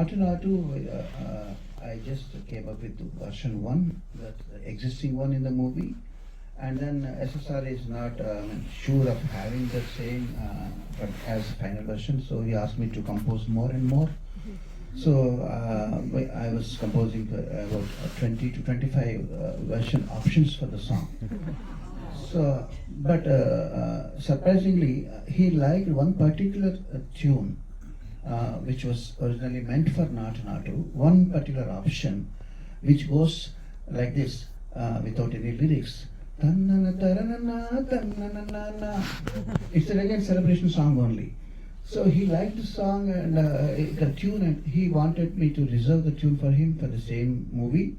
Naatu Naatu, I just came up with version 1, the existing one in the movie. And then SSR is not sure of having the same but as final version, so he asked me to compose more and more. So I was composing about 20 to 25 version options for the song. So, but surprisingly, he liked one particular tune which was originally meant for Naatu Naatu, one particular option which goes like this without any lyrics. It's a again celebration song only. So he liked the song and the tune, and he wanted me to reserve the tune for him for the same movie.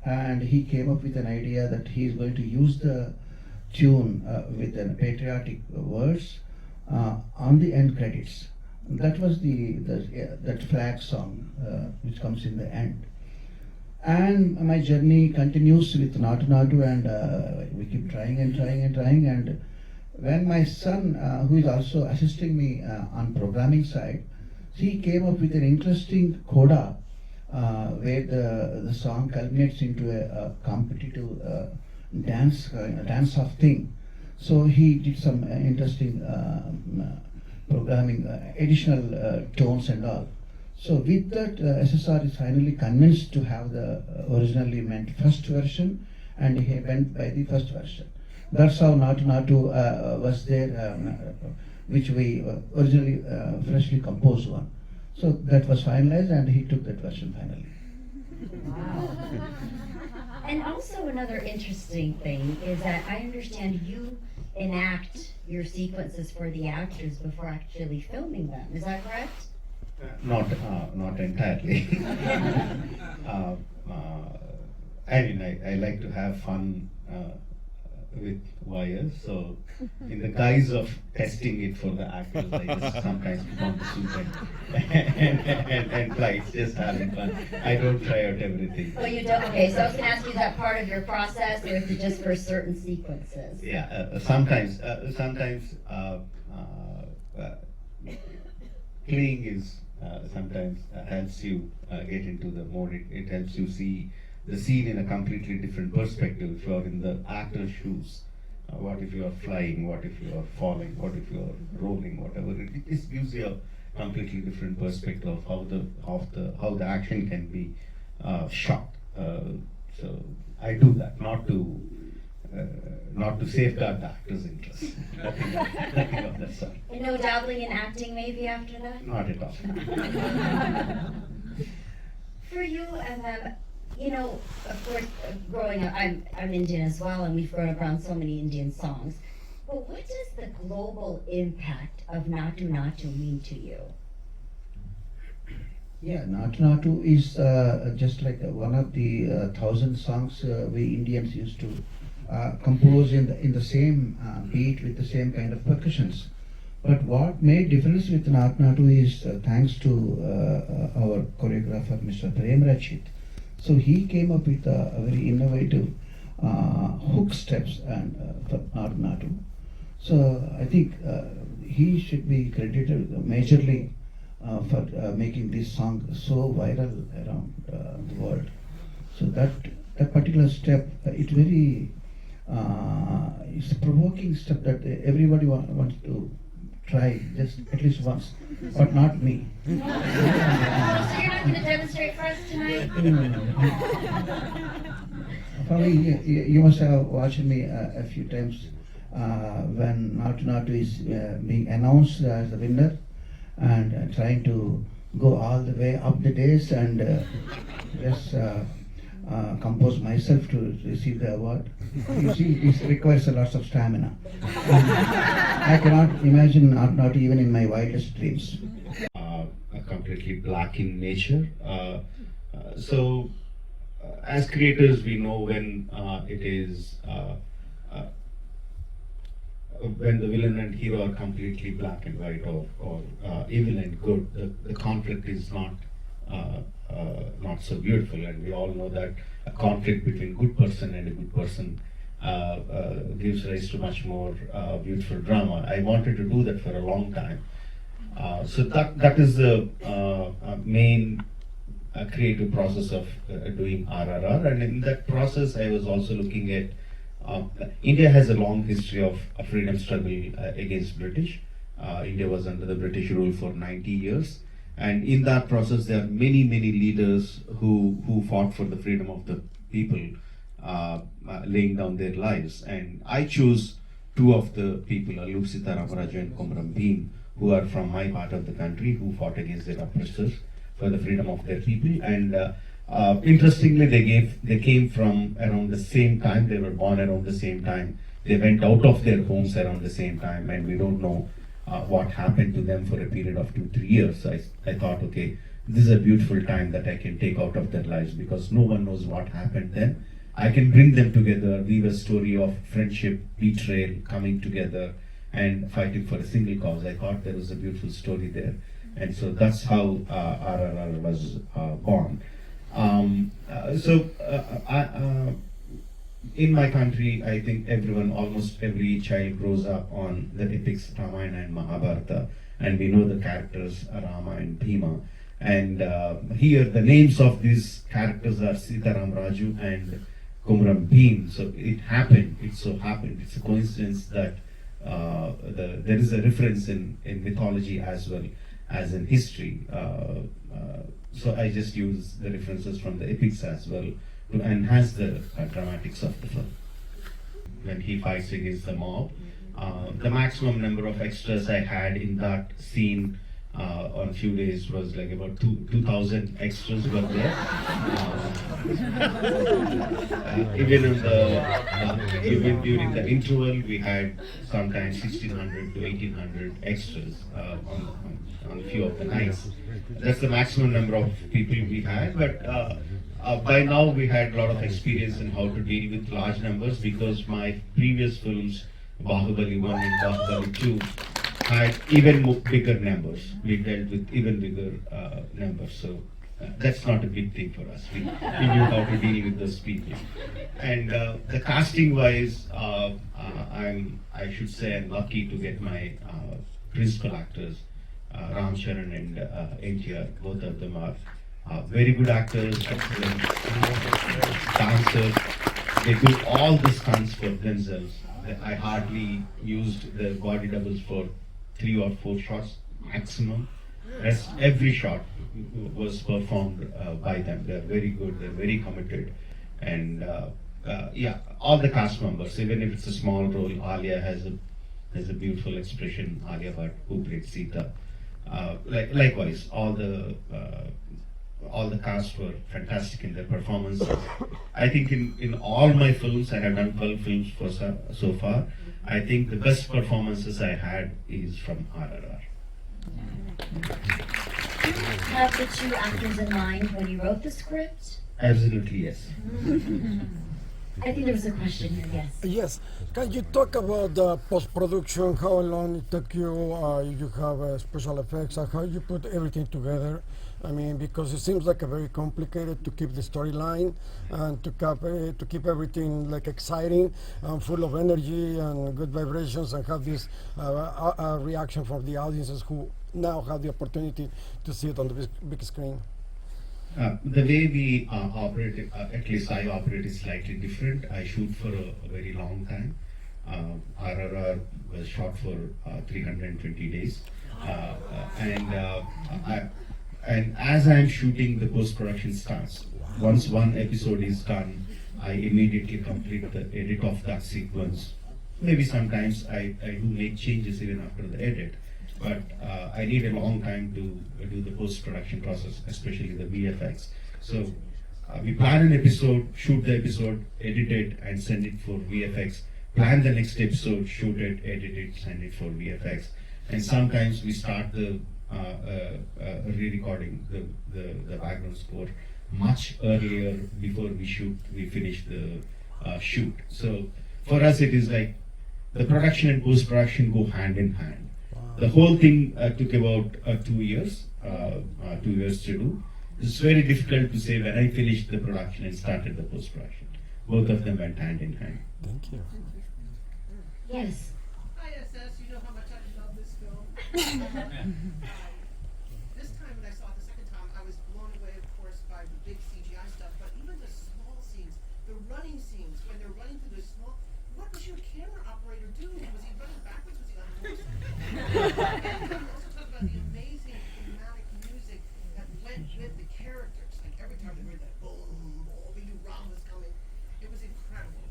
And he came up with an idea that he is going to use the tune with an patriotic words on the end credits. That was that flag song which comes in the end. And my journey continues with Naatu Naatu, and we keep trying and trying and trying. And when my son, who is also assisting me on programming side, he came up with an interesting coda where the song culminates into a competitive dance-off thing. So he did some interesting programming, additional tones and all. So with that, SSR is finally convinced to have the originally meant first version, and he went by the first version. That's how Naatu Naatu was there, which we originally freshly composed one. So that was finalized, and he took that version finally. Wow. And also another interesting thing is that I understand you enact your sequences for the actors before actually filming them. Is that correct? Not entirely. I mean, I like to have fun with wires, so in the guise of testing it for the actors, I just sometimes put on the suit and fly. It's just having fun. I don't try out everything. Well, you don't. Okay, so I was going to ask you, is that part of your process, or is it just for certain sequences? Yeah, sometimes playing is sometimes helps you get into the mode. It helps you see the scene in a completely different perspective. If you are in the actor's shoes, what if you are flying? What if you are falling? What if you are rolling? Whatever, it just gives you a completely different perspective of how the action can be shot. So I do that not to safeguard the actor's interest. Nothing of that sort. And no dabbling in acting maybe after that? Not at all. For you and them, you know, of course, growing up, I'm Indian as well, and we've grown up around so many Indian songs. But what does the global impact of Naatu Naatu mean to you? Yeah, Naatu Naatu is just like one of the 1,000 songs we Indians used to compose in the same beat with the same kind of percussions. But what made difference with Naatu Naatu is thanks to our choreographer, Mr. Prem Rachit. So he came up with a very innovative hook steps and for Naatu Naatu. So I think he should be credited majorly for making this song so viral around the world. So that particular step, it's very it's a provoking step that everybody wants to try just at least once, but not me. So you're not going to demonstrate for us tonight? Probably you must have watched me a few times when Naatu Naatu is being announced as the winner, and trying to go all the way up the days and just compose myself to receive the award. You see, it requires a lot of stamina. I cannot imagine Naatu Naatu even in my wildest dreams. Completely black in nature. So, as creators, we know when it is when the villain and hero are completely black and white, or evil and good. The conflict is not so beautiful, and we all know that a conflict between good person and a good person gives rise to much more beautiful drama. I wanted to do that for a long time. So that is the main creative process of doing RRR, and in that process, I was also looking at India has a long history of a freedom struggle against British. India was under the British rule for 90 years, and in that process, there are many leaders who fought for the freedom of the people, laying down their lives. And I chose two of the people, Alur Sitaramraju and Komram Bhim, who are from my part of the country, who fought against their oppressors for the freedom of their people. And interestingly, they came from around the same time. They were born around the same time. They went out of their homes around the same time, and we don't know what happened to them for a period of 2-3 years. So I thought, okay, this is a beautiful time that I can take out of their lives, because no one knows what happened then. I can bring them together, weave a story of friendship, betrayal, coming together, and fighting for a single cause. I thought there was a beautiful story there. And so that's how RRR was born. In my country, I think almost every child grows up on the epics Ramayana and Mahabharata, and we know the characters Rama and Bhima. And here the names of these characters are Sitaram Raju and Komram Bhim. So it so happened, it's a coincidence that there is a reference in mythology as well as in history. So I just use the references from the epics as well to enhance the dramatics of the film. When he fights against the mob, the maximum number of extras I had in that scene on a few days was like about 2,000 extras were there. Even during the interval, we had sometimes 1,600 to 1,800 extras on a few of the nights. That's the maximum number of people we had, but by now we had a lot of experience in how to deal with large numbers, because my previous films, Bahubali 1 and Bahubali 2, had even bigger numbers. We dealt with even bigger numbers, so that's not a big thing for us. We knew how to deal with those people. And the casting wise, I should say I'm lucky to get my principal actors, Ram Charan and NTR. Both of them are very good actors, excellent dancers. They do all the stunts for themselves. I hardly used the body doubles for 3 or 4 shots maximum. Every shot was performed by them. They're very good, they're very committed. And yeah, all the cast members, even if it's a small role, Alia has a beautiful expression, Alia Bhatt, who played Sita. Likewise, all the cast were fantastic in their performances. I think in all my films, I have done 12 films so far, I think the best performances I had is from RRR. Did you have the 2 actors in mind when you wrote the script? Absolutely, yes. I think there was a question here, yes. Yes. Can you talk about the post-production, how long it took you, you have special effects, and how you put everything together? I mean, because it seems like a very complicated to keep the storyline and to keep everything like exciting and full of energy and good vibrations, and have this reaction from the audiences who now have the opportunity to see it on the big screen. The way we operate, at least I operate, is slightly different. I shoot for a very long time. RRR was shot for 320 days. And as I'm shooting, the post-production starts. Once one episode is done, I immediately complete the edit of that sequence. Maybe sometimes I do make changes even after the edit, but I need a long time to do the post-production process, especially the VFX. So we plan an episode, shoot the episode, edit it, and send it for VFX. Plan the next episode, shoot it, edit it, send it for VFX. And sometimes we start the re-recording the background score much earlier before we finish the shoot. So for us it is like the production and post-production go hand in hand. The whole thing took about 2 years, 2 years to do. It's very difficult to say when I finished the production and started the post-production. Both of them went hand in hand. Thank you. Yes. ISS, you know how much I love this film. This time when I saw it the second time, I was blown away, of course, by your camera operator do? Was he running backwards? Was he on horse? And also talk about the amazing thematic music that went with the characters. Like every time they heard that boom, we knew Ram was coming. It was incredible.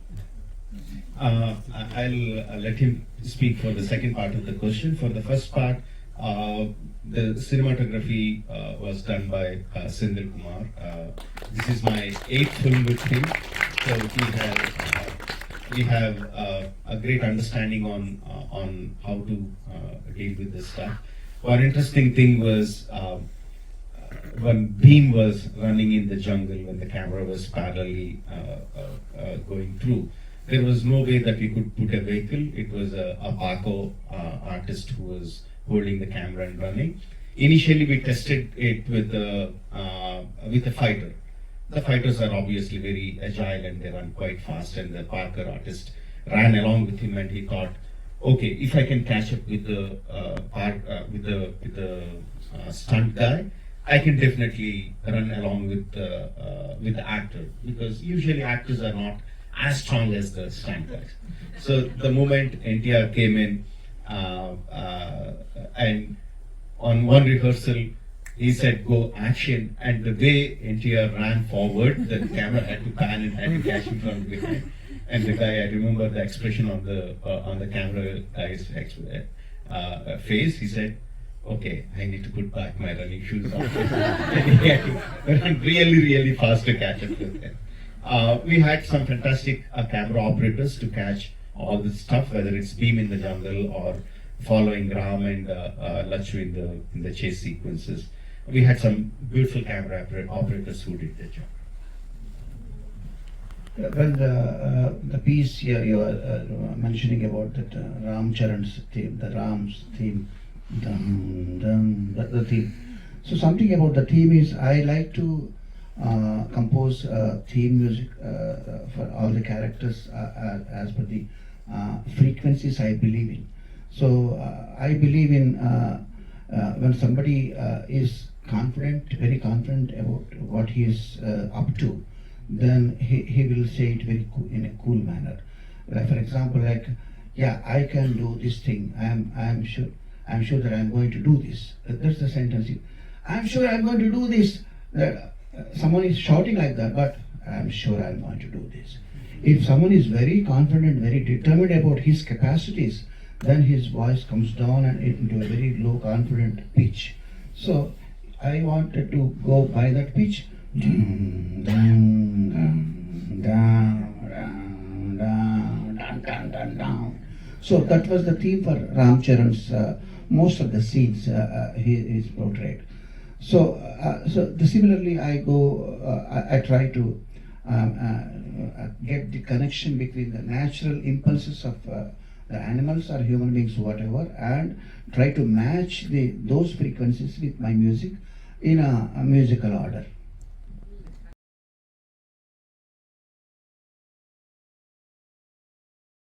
I'll let him speak for the second part of the question. For the first part, the cinematography was done by Sindhil Kumar. This is my 8th film with him, so we have a great understanding on how to deal with this stuff. One interesting thing was when Bhim was running in the jungle, when the camera was parallelly going through, there was no way that we could put a vehicle. It was a Paco artist who was holding the camera and running. Initially, we tested it with a fighter. The fighters are obviously very agile and they run quite fast. And the Parker artist ran along with him, and he thought, okay, if I can catch up with the stunt guy, I can definitely run along with the actor, because usually actors are not as strong as the stunt guys. So the moment NTR came in, and on one rehearsal, he said, "Go action," and the way NTR ran forward, the camera had to pan and had to catch him from behind. And the guy, I remember the expression on the camera guy's face. He said, "Okay, I need to put back my running shoes on." And he had to run really fast to catch up with him. We had some fantastic camera operators to catch all this stuff, whether it's Beam in the jungle or following Ram and Lachu in the chase sequences. We had some beautiful camera operators who did their job. Well, the piece you are mentioning about that Ram Charan's theme, the Ram's theme, the theme. So something about the theme is I like to compose theme music for all the characters as per the frequencies I believe in. So I believe in when somebody is very confident about what he is up to, then he will say it very in a cool manner. Like for example, like, yeah, I can do this thing. I'm sure that I'm going to do this. That's the sentence. I'm sure I'm going to do this. Someone is shouting like that, but I'm sure I'm going to do this. If someone is very confident, very determined about his capacities, then his voice comes down and into a very low confident pitch. So I wanted to go by that pitch. So that was the theme for Ram Charan's most of the scenes he is portrayed. So similarly, I try to get the connection between the natural impulses of the animals or human beings, whatever, and try to match those frequencies with my music in a musical order.